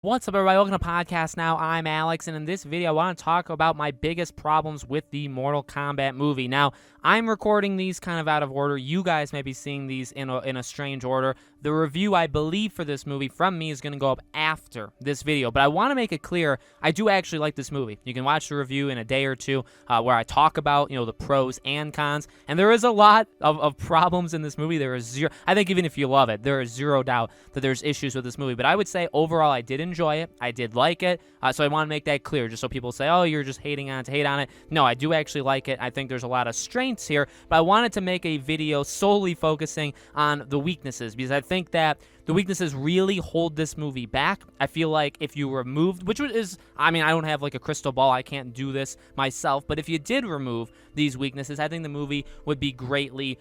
What's up, everybody? Welcome to Podcast Now. I'm Alex, and in this video, I want to talk about my biggest problems with the Mortal Kombat movie. Now, I'm recording these kind of out of order. You guys may be seeing these in a strange order. The review, I believe, for this movie from me is going to go up after this video, but I want to make it clear, I do actually like this movie. You can watch the review in a day or two where I talk about, the pros and cons, and there is a lot of problems in this movie. There is zero, I think even if you love it, there is zero doubt that there's issues with this movie, but I would say overall I did enjoy it. I did like it, so I want to make that clear, just so people say, oh, you're just hating on it to hate on it. No, I do actually like it. I think there's a lot of strengths here, but I wanted to make a video solely focusing on the weaknesses, because I think that the weaknesses really hold this movie back. I feel like if you removed, which is, I mean, I don't have like a crystal ball, I can't do this myself, but if you did remove these weaknesses, I think the movie would be greatly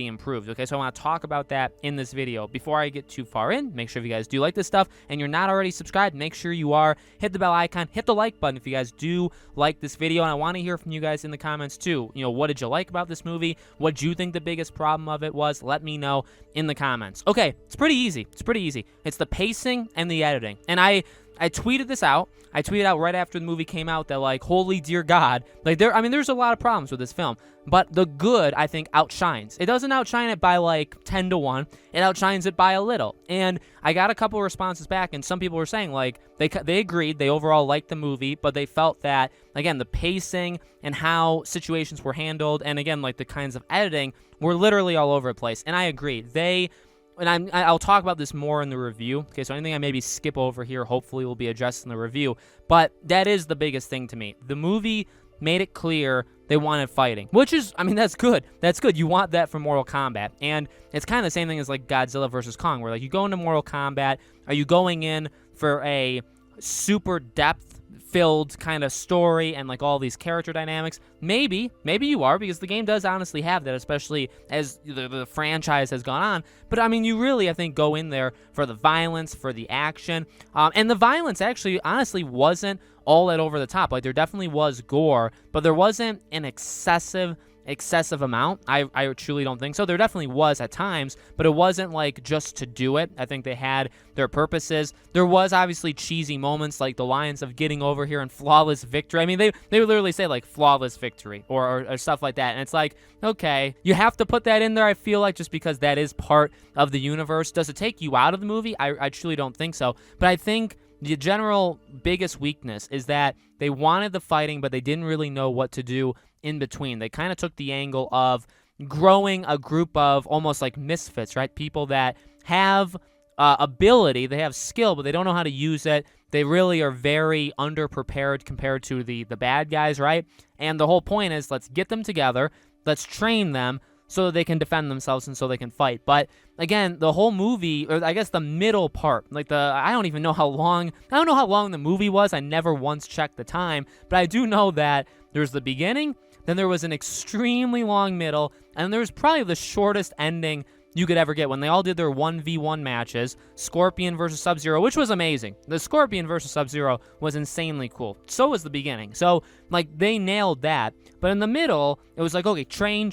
improved. Okay, so I want to talk about that in this video. Before I get too far in, make sure if you guys do like this stuff and you're not already subscribed, make sure you are. Hit the bell icon, hit the like button if you guys do like this video, and I want to hear from you guys in the comments too. What did you like about this movie? What do you think the biggest problem of it was? Let me know in the comments. Okay, it's pretty easy. It's the pacing and the editing. And I tweeted this out. I tweeted out right after the movie came out that, like, holy dear God, like, there's a lot of problems with this film, but the good, I think, outshines. It doesn't outshine it by, like, 10 to 1. It outshines it by a little. And I got a couple of responses back, and some people were saying, like, they agreed, they overall liked the movie, but they felt that, again, the pacing and how situations were handled, and again, like, the kinds of editing were literally all over the place. And I agree. And I'll talk about this more in the review. Okay, so anything I maybe skip over here, hopefully will be addressed in the review. But that is the biggest thing to me. The movie made it clear they wanted fighting, which is, I mean, that's good. That's good. You want that from Mortal Kombat. And it's kind of the same thing as like Godzilla versus Kong, where like you go into Mortal Kombat, are you going in for a super depth-filled kind of story and like all these character dynamics? Maybe you are, because the game does honestly have that, especially as the franchise has gone on. But I mean, you really, I think, go in there for the violence, for the action, and the violence actually, honestly, wasn't all that over the top. Like, there definitely was gore, but there wasn't an excessive amount. I truly don't think so. There definitely was at times, but it wasn't like just to do it. I think they had their purposes. There was obviously cheesy moments like the lines of getting over here and flawless victory. I mean, they would literally say like flawless victory or stuff like that. And it's like, okay, you have to put that in there, I feel like, just because that is part of the universe. Does it take you out of the movie? I truly don't think so. But I think the general biggest weakness is that they wanted the fighting, but they didn't really know what to do in between. They kind of took the angle of growing a group of almost like misfits, right? People that have ability, they have skill, but they don't know how to use it. They really are very underprepared compared to the bad guys, right? And the whole point is, let's get them together, let's train them so that they can defend themselves and so they can fight. But again, the whole movie, or I guess the middle part, like I don't even know how long the movie was. I never once checked the time, but I do know that there's the beginning, then there was an extremely long middle, and there was probably the shortest ending you could ever get when they all did their 1v1 matches, Scorpion versus Sub-Zero, which was amazing. The Scorpion versus Sub-Zero was insanely cool. So was the beginning. So, like, they nailed that. But in the middle, it was like, okay, train.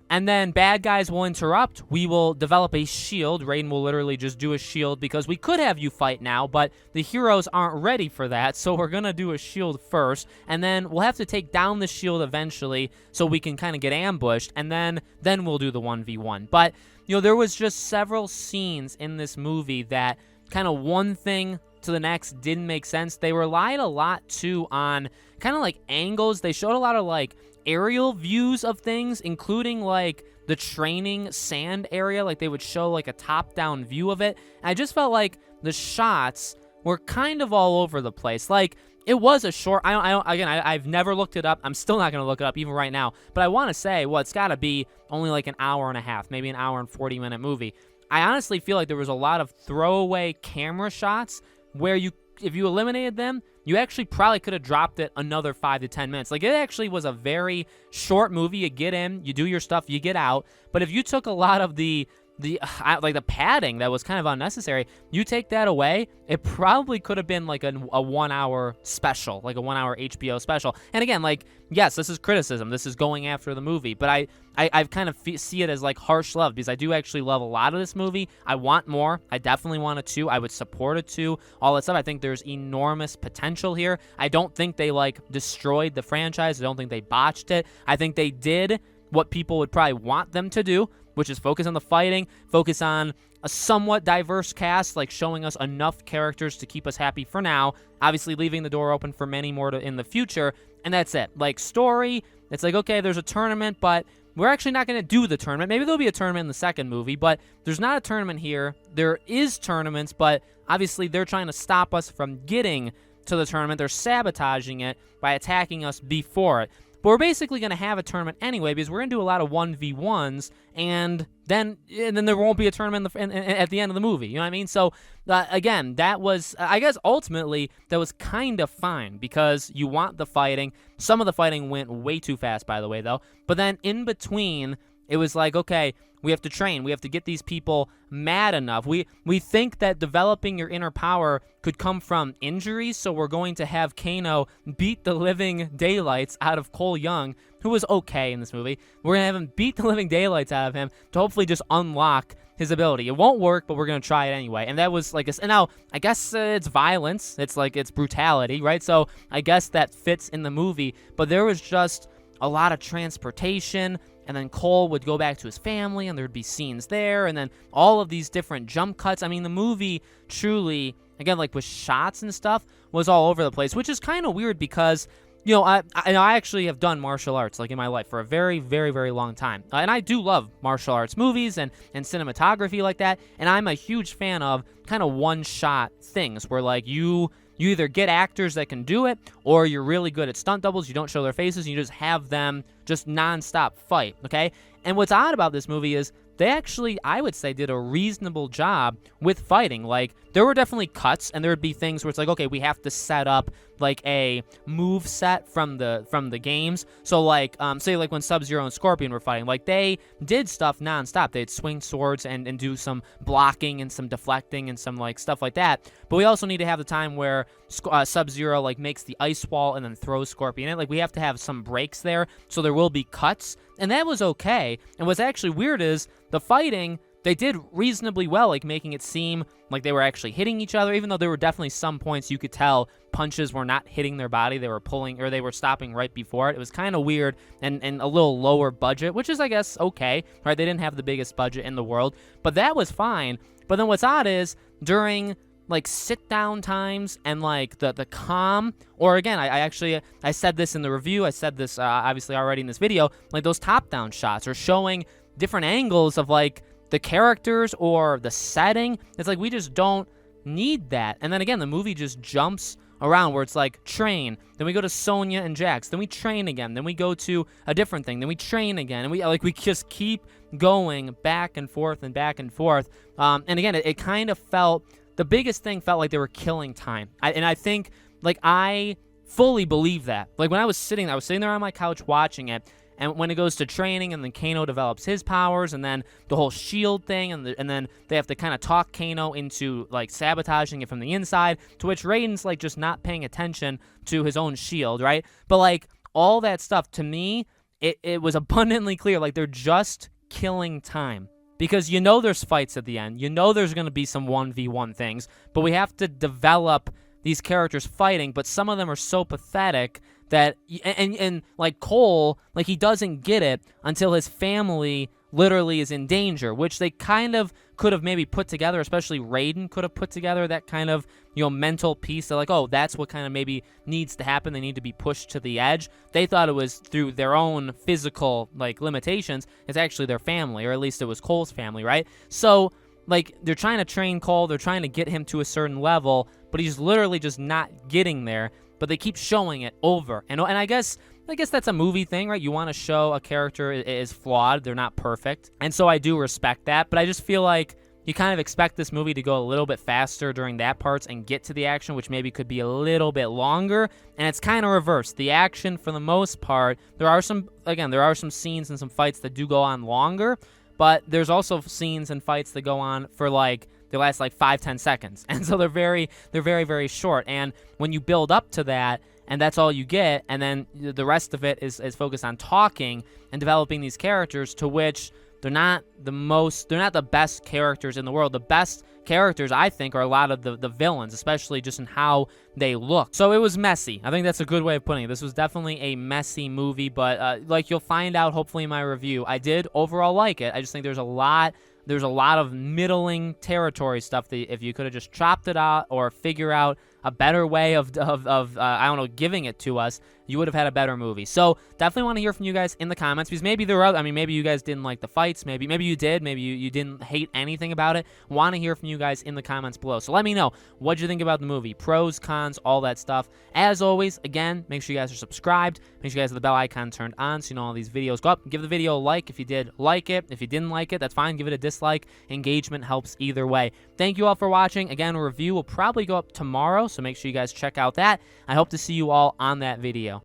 And then bad guys will interrupt. We will develop a shield. Raiden will literally just do a shield because we could have you fight now, but the heroes aren't ready for that, so we're going to do a shield first. And then we'll have to take down the shield eventually so we can kind of get ambushed, and then we'll do the 1v1. But, there was just several scenes in this movie that kind of one thing to the next didn't make sense. They relied a lot, too, on kind of like angles. They showed a lot of like aerial views of things, including like the training sand area. Like they would show like a top-down view of it. And I just felt like the shots were kind of all over the place. Like, it was a short, I've never looked it up. I'm still not going to look it up even right now. But I want to say, well, it's got to be only like an hour and a half, maybe an hour and 40-minute movie. I honestly feel like there was a lot of throwaway camera shots where if you eliminated them, you actually probably could have dropped it another 5 to 10 minutes. Like, it actually was a very short movie. You get in, you do your stuff, you get out. But if you took a lot of the like the padding that was kind of unnecessary. You take that away, it probably could have been like a 1 hour special, like a 1 hour HBO special. And again, like, yes, this is criticism. This is going after the movie, but I kind of see it as like harsh love, because I do actually love a lot of this movie. I want more. I definitely want a 2. I would support a 2, all that stuff. I think there's enormous potential here. I don't think they like destroyed the franchise. I don't think they botched it. I think they did what people would probably want them to do, which is focus on the fighting, focus on a somewhat diverse cast, like showing us enough characters to keep us happy for now, obviously leaving the door open for many more in the future, and that's it. Like, story, it's like, okay, there's a tournament, but we're actually not going to do the tournament. Maybe there'll be a tournament in the second movie, but there's not a tournament here. There is tournaments, but obviously they're trying to stop us from getting to the tournament. They're sabotaging it by attacking us before it. But we're basically going to have a tournament anyway, because we're going to do a lot of 1v1s, and then there won't be a tournament at the end of the movie. You know what I mean? So, again, that was, I guess, ultimately, that was kind of fine, because you want the fighting. Some of the fighting went way too fast, by the way, though. But then in between, it was like, okay, we have to train. We have to get these people mad enough. We think that developing your inner power could come from injuries, so we're going to have Kano beat the living daylights out of Cole Young, who was okay in this movie. We're going to have him beat the living daylights out of him to hopefully just unlock his ability. It won't work, but we're going to try it anyway. And that was like, and now, I guess it's violence. It's like, it's brutality, right? So I guess that fits in the movie, but there was just a lot of transportation, and then Cole would go back to his family, and there'd be scenes there, and then all of these different jump cuts. I mean, the movie truly, again, like with shots and stuff, was all over the place, which is kind of weird because, you know, I actually have done martial arts, like, in my life for a very, very, very long time. And I do love martial arts movies and cinematography like that, and I'm a huge fan of kind of one-shot things where, like, you either get actors that can do it, or you're really good at stunt doubles, you don't show their faces, and you just have them just non-stop fight, okay? And what's odd about this movie is they actually, I would say, did a reasonable job with fighting. Like, there were definitely cuts, and there would be things where it's like, okay, we have to set up like a move set from the games. So like, say like when Sub-Zero and Scorpion were fighting, like they did stuff nonstop. They'd swing swords and do some blocking and some deflecting and some like stuff like that. But we also need to have the time where Sub-Zero like makes the ice wall and then throws Scorpion in. Like, we have to have some breaks there, so there will be cuts, and that was okay. And what's actually weird is the fighting, they did reasonably well, like making it seem like they were actually hitting each other, even though there were definitely some points you could tell punches were not hitting their body. They were pulling, or they were stopping right before it. It was kind of weird and a little lower budget, which is, I guess, okay, right? They didn't have the biggest budget in the world, but that was fine. But then what's odd is during like sit-down times and like the calm, or again, I said this in the review, I said this obviously already in this video, like those top-down shots are showing different angles of like the characters or the setting. It's like, we just don't need that. And then again, the movie just jumps around where it's like train, then we go to Sonya and Jax, then we train again, then we go to a different thing, then we train again, and we just keep going back and forth and back and forth. And again, it kind of felt, the biggest thing felt like they were killing time. And I think, like, I fully believe that. Like, when I was sitting there on my couch watching it, and when it goes to training, and then Kano develops his powers, and then the whole shield thing, and then they have to kind of talk Kano into, like, sabotaging it from the inside, to which Raiden's, like, just not paying attention to his own shield, right? But, like, all that stuff, to me, it was abundantly clear, like, they're just killing time. Because you know there's fights at the end. You know there's going to be some 1v1 things. But we have to develop these characters fighting. But some of them are so pathetic that... And like Cole, like he doesn't get it until his family literally is in danger. Which they kind of could have maybe put together. Especially Raiden could have put together that kind of, you know, mental piece. They're like, oh, that's what kind of maybe needs to happen. They need to be pushed to the edge. They thought it was through their own physical, like, limitations. It's actually their family, or at least it was Cole's family, right? So, like, they're trying to train Cole. They're trying to get him to a certain level, but he's literally just not getting there. But they keep showing it over. And I guess that's a movie thing, right? You want to show a character is flawed. They're not perfect. And so I do respect that. But I just feel like you kind of expect this movie to go a little bit faster during that parts and get to the action, which maybe could be a little bit longer. And it's kind of reversed. The action, for the most part, there are some scenes and some fights that do go on longer. but there's also scenes and fights that go on for like they last like 5-10 seconds, and so they're very very short. And when you build up to that, and that's all you get, and then the rest of it is focused on talking and developing these characters, to which they're not the best characters in the world. The best characters, I think, are a lot of the villains, especially just in how they look. So it was messy. I think that's a good way of putting it. This was definitely a messy movie, but like you'll find out hopefully in my review, I did overall like it. I just think there's a lot of middling territory stuff that if you could have just chopped it out or figure out a better way of I don't know, giving it to us, you would have had a better movie. So definitely want to hear from you guys in the comments, because maybe there are, maybe you guys didn't like the fights, maybe you did, maybe you didn't hate anything about it. Want to hear from you guys in the comments below. So let me know, what'd you think about the movie? Pros, cons, all that stuff. As always, again, make sure you guys are subscribed. Make sure you guys have the bell icon turned on so you know all these videos go up. Give the video a like if you did like it. If you didn't like it, that's fine. Give it a dislike. Engagement helps either way. Thank you all for watching. Again, a review will probably go up tomorrow, so make sure you guys check out that. I hope to see you all on that video.